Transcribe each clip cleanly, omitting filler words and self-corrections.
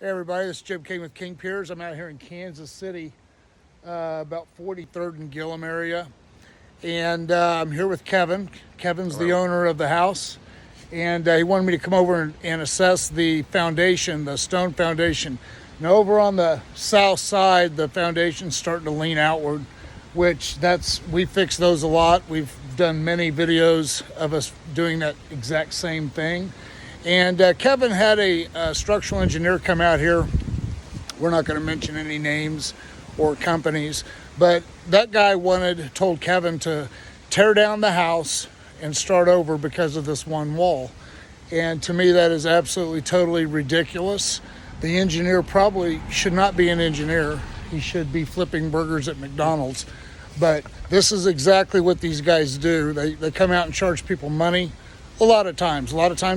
Hey everybody, this is Jim King with King Piers. I'm out here in Kansas City, about 43rd and Gillum area. And I'm here with Kevin. Kevin's the owner of the house. And he wanted me to come over and assess the foundation, the stone foundation. Now over on the south side, the foundation's starting to lean outward, which we fix those a lot. We've done many videos of us doing that exact same thing. And Kevin had a structural engineer come out here. We're not going to mention any names or companies, but that guy told Kevin to tear down the house and start over because of this one wall. And to me, that is absolutely totally ridiculous. The engineer probably should not be an engineer. He should be flipping burgers at McDonald's. But this is exactly what these guys do. They come out and charge people money. A lot of times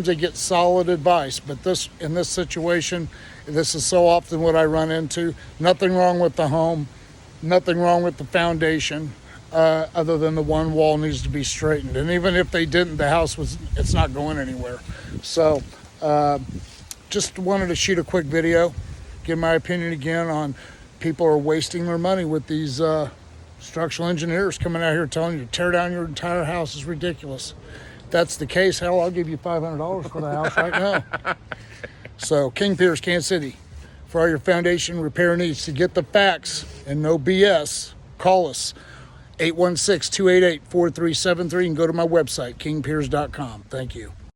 they get solid advice, but in this situation, this is so often what I run into. Nothing wrong with the home, nothing wrong with the foundation, other than the one wall needs to be straightened. And even if they didn't, it's not going anywhere. So just wanted to shoot a quick video, give my opinion again on people are wasting their money with these structural engineers coming out here telling you to tear down your entire house is ridiculous. That's the case, hell, I'll give you $500 for the house right now. So, King Piers, Kansas City, for all your foundation repair needs. To get the facts and no BS, call us, 816-288-4373, and go to my website, kingpiers.com. Thank you.